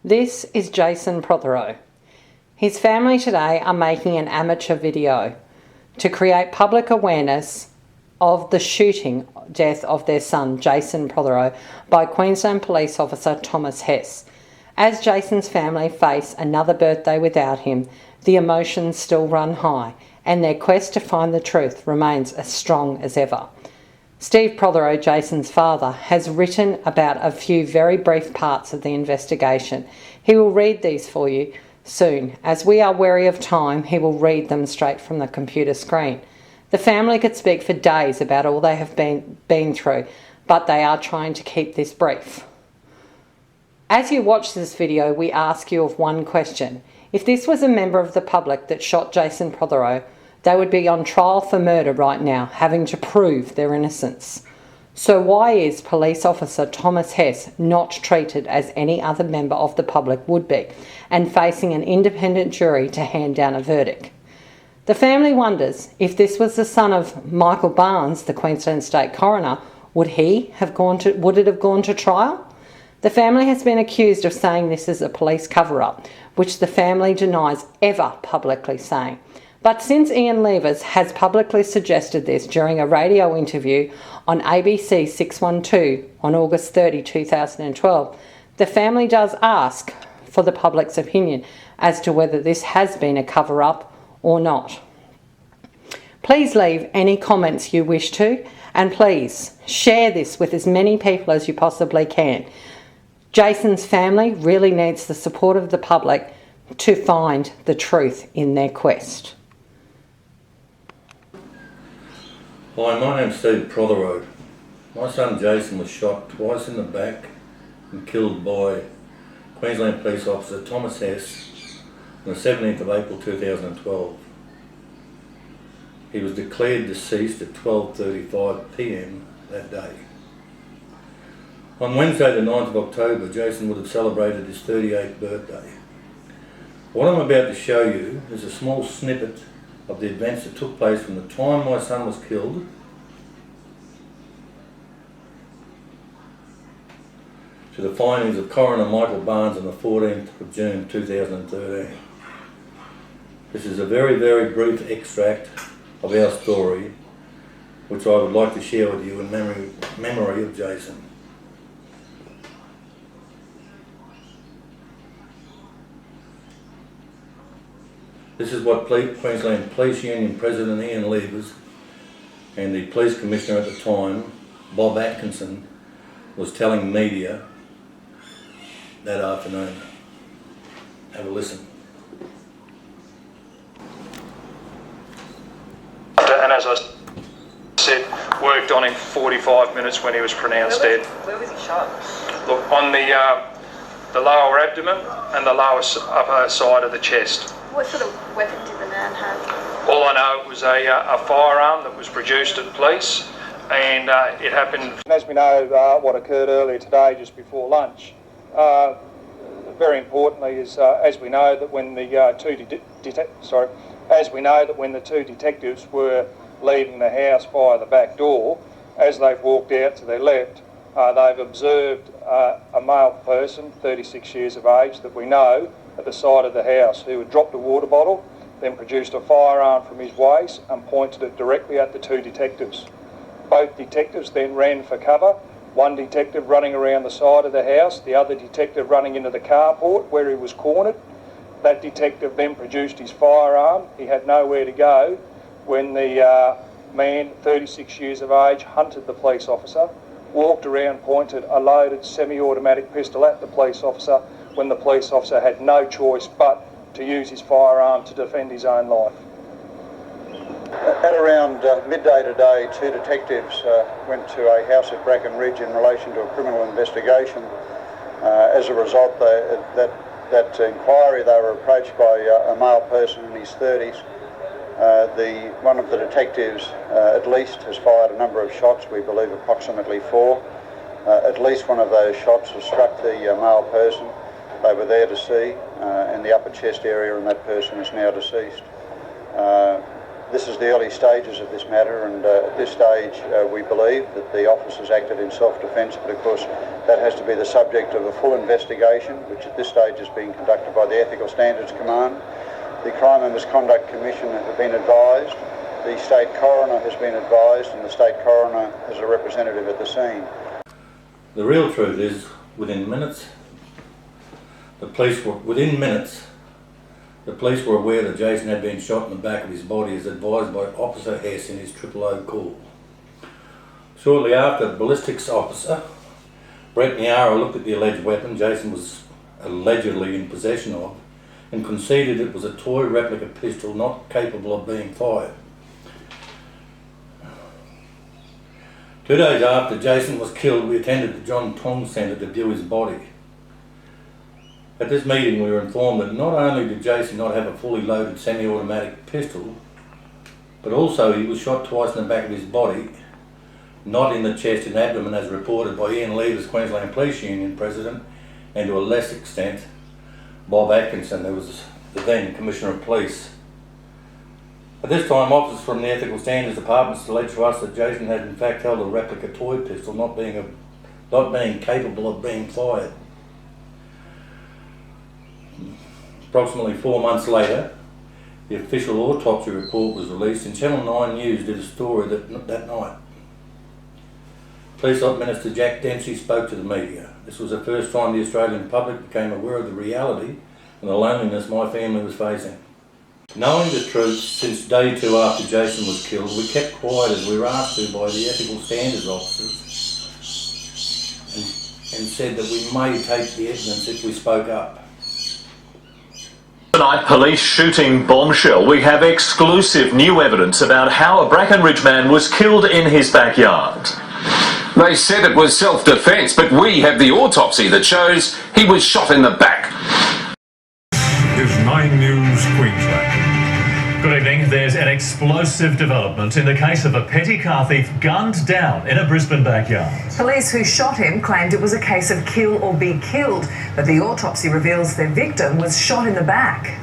This is Jason Protheroe. His family today are making an amateur video to create public awareness of the shooting death of their son, Jason Protheroe, by Queensland Police Officer Thomas Hess. As Jason's family face another birthday without him, the emotions still run high, and their quest to find the truth remains as strong as ever. Steve Protheroe, Jason's father, has written about a few very brief parts of the investigation. He will read these for you soon. As we are wary of time, he will read them straight from the computer screen. The family could speak for days about all they have been through, but they are trying to keep this brief. As you watch this video, we ask you of one question. If this was a member of the public that shot Jason Protheroe, they would be on trial for murder right now, having to prove their innocence. So why is Police Officer Thomas Hess not treated as any other member of the public would be, and facing an independent jury to hand down a verdict? The family wonders if this was the son of Michael Barnes, the Queensland State Coroner, would it have gone to trial? The family has been accused of saying this is a police cover-up, which the family denies ever publicly saying. But since Ian Levers has publicly suggested this during a radio interview on ABC 612 on August 30, 2012, the family does ask for the public's opinion as to whether this has been a cover-up or not. Please leave any comments you wish to, and please share this with as many people as you possibly can. Jason's family really needs the support of the public to find the truth in their quest. Hi, my name's Steve Protheroe. My son Jason was shot twice in the back and killed by Queensland Police Officer Thomas Hess on the 17th of April 2012. He was declared deceased at 12:35 p.m. that day. On Wednesday the 9th of October, Jason would have celebrated his 38th birthday. What I'm about to show you is a small snippet of the events that took place from the time my son was killed to the findings of Coroner Michael Barnes on the 14th of June 2013. This is a very, very brief extract of our story, which I would like to share with you in memory of Jason. This is what Queensland Police Union President Ian Levers and the Police Commissioner at the time, Bob Atkinson, was telling media that afternoon. Have a listen. And as I said, worked on him 45 minutes when he was pronounced dead. Where was he shot? Look, on the lower abdomen and the lower upper side of the chest. What sort of weapon did the man have? All I know, it was a firearm that was produced at police, and it happened. As we know, what occurred earlier today, just before lunch, very importantly, is as we know that when the two detectives were leaving the house via the back door, as they've walked out to their left, they've observed a male person, 36 years of age, that we know, at the side of the house, who had dropped a water bottle, then produced a firearm from his waist and pointed it directly at the two detectives. Both detectives then ran for cover, one detective running around the side of the house, the other detective running into the carport where he was cornered. That detective then produced his firearm. He had nowhere to go when the man, 36 years of age, hunted the police officer, walked around, pointed a loaded semi-automatic pistol at the police officer, when the police officer had no choice but to use his firearm to defend his own life. At around midday today, two detectives went to a house at Bracken Ridge in relation to a criminal investigation. As a result, that inquiry, they were approached by a male person in his 30s. One of the detectives at least has fired a number of shots, we believe approximately 4. At least one of those shots has struck the male person. They were there to see in the upper chest area, and that person is now deceased. This is the early stages of this matter, and at this stage we believe that the officers acted in self-defence, but of course that has to be the subject of a full investigation, which at this stage is being conducted by the Ethical Standards Command. The Crime and Misconduct Commission have been advised, the State Coroner has been advised, and the State Coroner has a representative at the scene. The real truth is, within minutes, the police were aware that Jason had been shot in the back of his body as advised by Officer Hess in his O call. Shortly after, the ballistics officer, Brett Niara, looked at the alleged weapon Jason was allegedly in possession of and conceded it was a toy replica pistol not capable of being fired. 2 days after Jason was killed, we attended the John Tong Centre to view his body. At this meeting we were informed that not only did Jason not have a fully loaded semi-automatic pistol, but also he was shot twice in the back of his body, not in the chest and abdomen as reported by Ian Leavers, Queensland Police Union President, and to a less extent Bob Atkinson, who was the then Commissioner of Police. At this time, officers from the Ethical Standards Department alleged to us that Jason had in fact held a replica toy pistol not being capable of being fired. Approximately 4 months later, the official autopsy report was released and Channel 9 News did a story that night. Police Minister Jack Dempsey spoke to the media. This was the first time the Australian public became aware of the reality and the loneliness my family was facing. Knowing the truth since day 2 after Jason was killed, we kept quiet as we were asked to by the Ethical Standards officers and said that we may take the evidence if we spoke up. Tonight, police shooting bombshell. We have exclusive new evidence about how a Brackenridge man was killed in his backyard. They said it was self-defence, but we have the autopsy that shows he was shot in the back. Is 9 News Queensland. Good evening. There's an explosive development in the case of a petty car thief gunned down in a Brisbane backyard. Police who shot him claimed it was a case of kill or be killed, but the autopsy reveals their victim was shot in the back.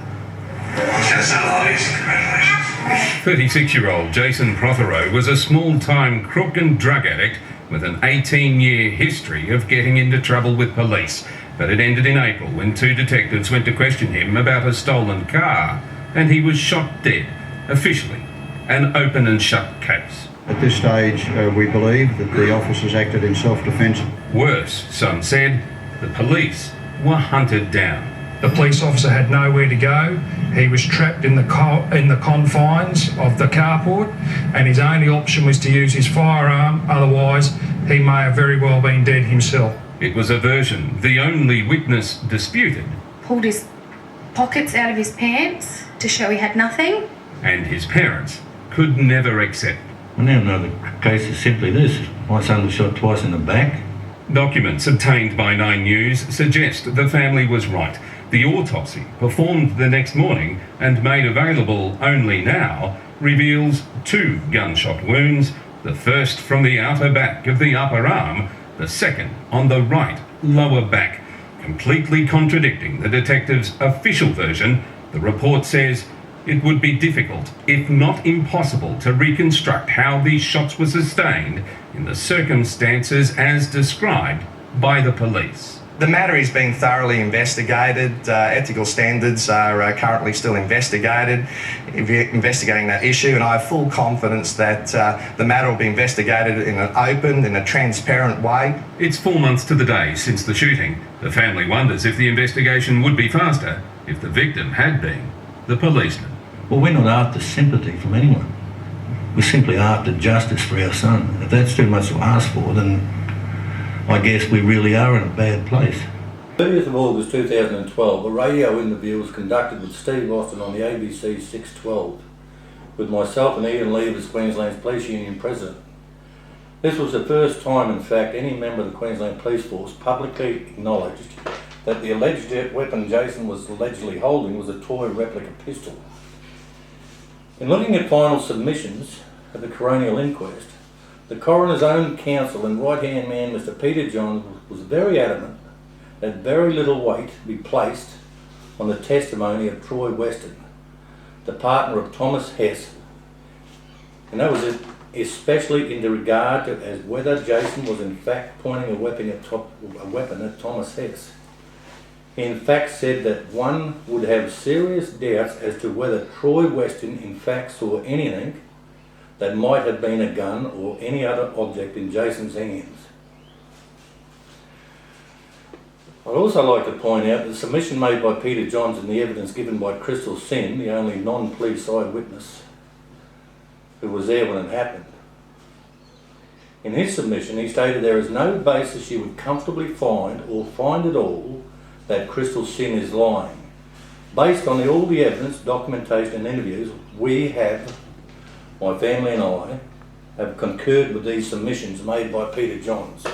36-year-old Jason Protheroe was a small-time crook and drug addict with an 18-year history of getting into trouble with police. But it ended in April when 2 detectives went to question him about a stolen car, and he was shot dead, officially, an open and shut case. At this stage, we believe that the officers acted in self-defence. Worse, some said, the police were hunted down. The police officer had nowhere to go. He was trapped in the confines of the carport, and his only option was to use his firearm. Otherwise, he may have very well been dead himself. It was a version the only witness disputed. Pulled his pockets out of his pants to show he had nothing. And his parents could never accept. I now know the case is simply this. My son was shot twice in the back. Documents obtained by 9 News suggest the family was right. The autopsy, performed the next morning and made available only now, reveals 2 gunshot wounds, the first from the outer back of the upper arm, the second on the right lower back. Completely contradicting the detective's official version, the report says it would be difficult, if not impossible, to reconstruct how these shots were sustained in the circumstances as described by the police. The matter is being thoroughly investigated. Ethical standards are currently still investigating that issue, and I have full confidence that the matter will be investigated in an open, in a transparent way. It's 4 months to the day since the shooting. The family wonders if the investigation would be faster if the victim had been the policeman. Well, we're not after sympathy from anyone. We're simply after justice for our son. If that's too much to ask for, then I guess we really are in a bad place. 30th of August 2012, a radio interview was conducted with Steve Austin on the ABC 612 with myself and Ian Leavers, Queensland's Police Union President. This was the first time, in fact, any member of the Queensland Police Force publicly acknowledged that the alleged weapon Jason was allegedly holding was a toy replica pistol. In looking at final submissions at the coronial inquest, the coroner's own counsel and right-hand man, Mr. Peter Johns, was very adamant that very little weight be placed on the testimony of Troy Weston, the partner of Thomas Hess, And that was it, especially in regard to as whether Jason was in fact pointing a weapon at Thomas Hess. He in fact said that one would have serious doubts as to whether Troy Weston in fact saw anything that might have been a gun or any other object in Jason's hands. I'd also like to point out the submission made by Peter Johns and the evidence given by Crystal Sin, the only non-police eyewitness who was there when it happened. In his submission, he stated there is no basis you would comfortably find or find at all that Crystal Sin is lying. Based on all the evidence, documentation and interviews, we have, my family and I, have concurred with these submissions made by Peter Johns.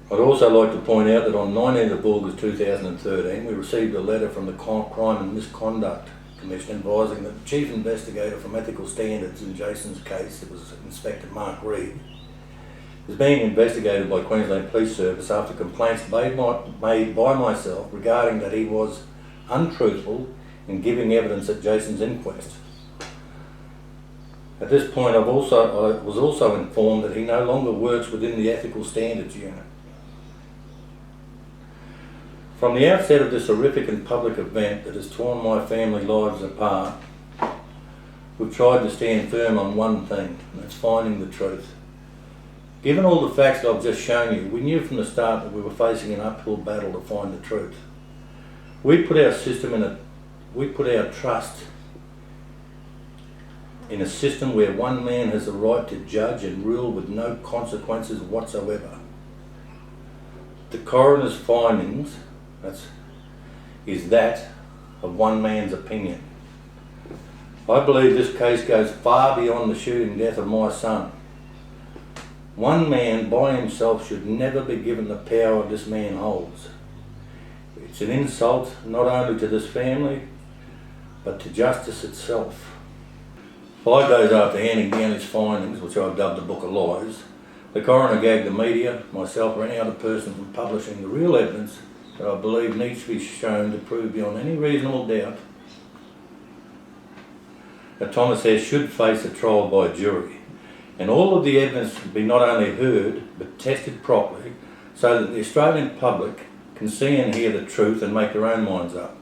I'd also like to point out that on 19th of August 2013 we received a letter from the Crime and Misconduct Commission advising that the Chief Investigator from Ethical Standards in Jason's case, it was Inspector Mark Reed, is being investigated by Queensland Police Service after complaints made by myself regarding that he was untruthful in giving evidence at Jason's inquest. At this point I was also informed that he no longer works within the Ethical Standards Unit. From the outset of this horrific and public event that has torn my family lives apart, we've tried to stand firm on one thing, and that's finding the truth. Given all the facts that I've just shown you, we knew from the start that we were facing an uphill battle to find the truth. We put our trust in a system where one man has the right to judge and rule with no consequences whatsoever. The coroner's findings is that of one man's opinion. I believe this case goes far beyond the shooting death of my son. One man by himself should never be given the power this man holds. It's an insult not only to this family, but to justice itself. 5 days after handing down his findings, which I've dubbed the Book of Lies, the coroner gagged the media, myself or any other person from publishing the real evidence that I believe needs to be shown to prove beyond any reasonable doubt that Thomas Hess should face a trial by jury, and all of the evidence be not only heard but tested properly so that the Australian public can see and hear the truth and make their own minds up.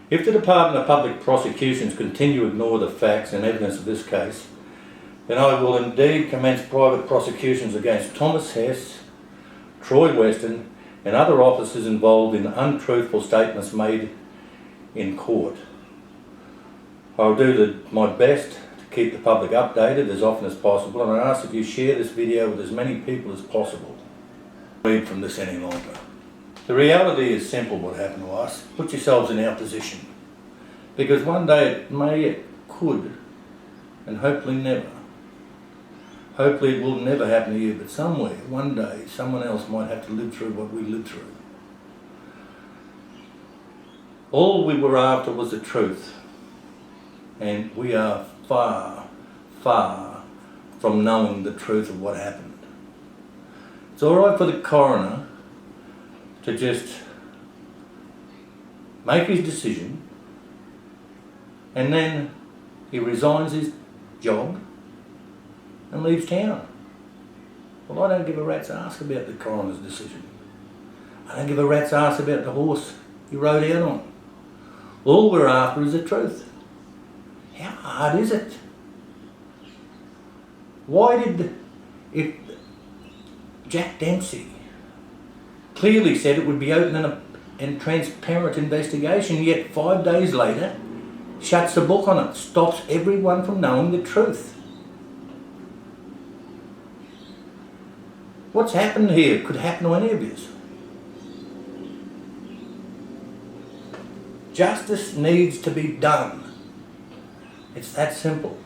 If the Department of Public Prosecutions continue to ignore the facts and evidence of this case, then I will indeed commence private prosecutions against Thomas Hess, Troy Weston and other officers involved in untruthful statements made in court. I'll do my best to keep the public updated as often as possible, and I ask that you share this video with as many people as possible. Read from this any longer. The reality is simple what happened to us. Put yourselves in our position. Because one day it could, and hopefully never. Hopefully it will never happen to you, but somewhere, one day, someone else might have to live through what we lived through. All we were after was the truth. And we are far, far from knowing the truth of what happened. It's all right for the coroner to just make his decision and then he resigns his job and leaves town. Well, I don't give a rat's ass about the coroner's decision. I don't give a rat's ass about the horse he rode out on. All we're after is the truth. How hard is it? Why if Jack Dempsey clearly said it would be open and transparent investigation, yet 5 days later shuts the book on it, stops everyone from knowing the truth? What's happened here could happen to any of you. Justice needs to be done. It's that simple.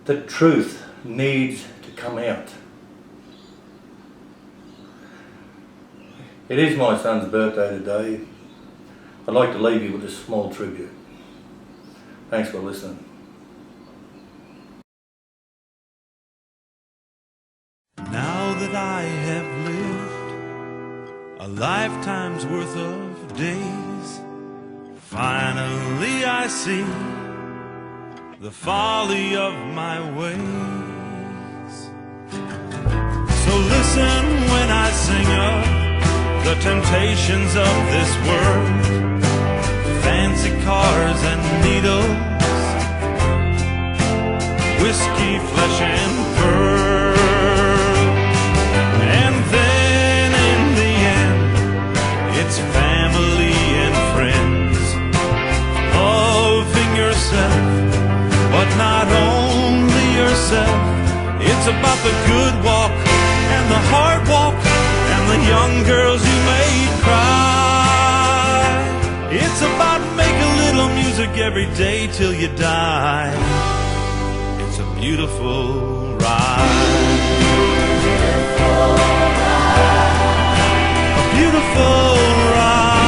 The truth needs to come out. It is my son's birthday today. I'd like to leave you with a small tribute. Thanks for listening. lifetime's worth of days. Finally I see the folly of my ways. So listen when I sing of the temptations of this world, fancy cars and needles, whiskey, flesh and pearl. And then in the end, it's family and friends, loving yourself, but not only yourself. It's about the good walk and the hard walk and the young girls you made cry. It's about making a little music every day till you die. It's a beautiful ride. A beautiful ride.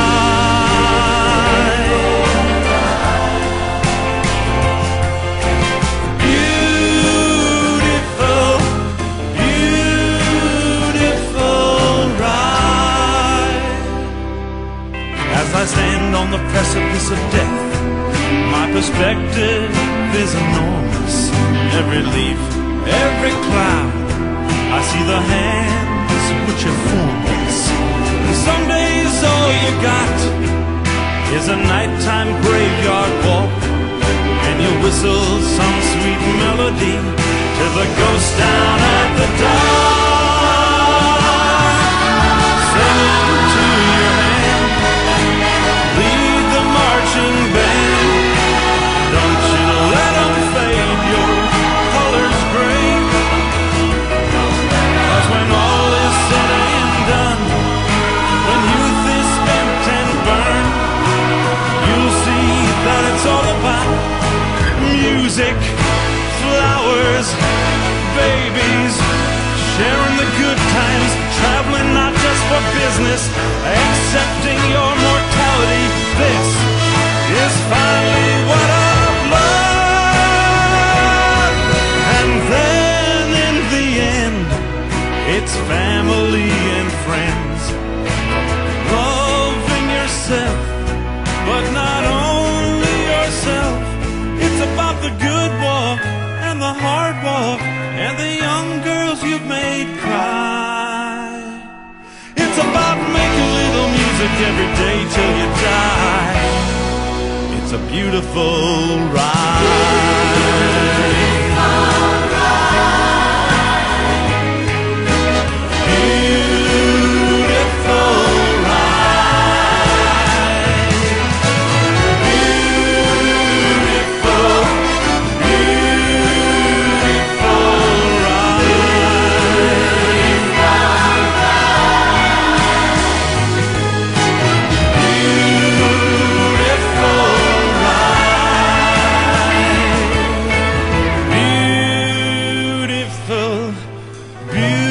Beautiful, beautiful ride. As I stand on the precipice of death, my perspective is enormous. Every leaf, every cloud, I see the hands which have formed us. And some days all you got is a nighttime graveyard walk, and you whistle some sweet melody to the ghost down at the dark. Singing to your hand, lead the marching band. Don't you let them fade your colors gray, 'cause when all is said and done, when youth is spent and burned, you'll see that it's all about music, flowers, babies, sharing the good times, traveling not just for business, accepting your mortality. This is finally what I've learned. And then in the end, it's family and friends, loving yourself, but not only yourself. It's about the good walk and the hard walk and the young girls you've made cry. It's about making little music every day till you die. It's a beautiful ride. Beautiful, beautiful.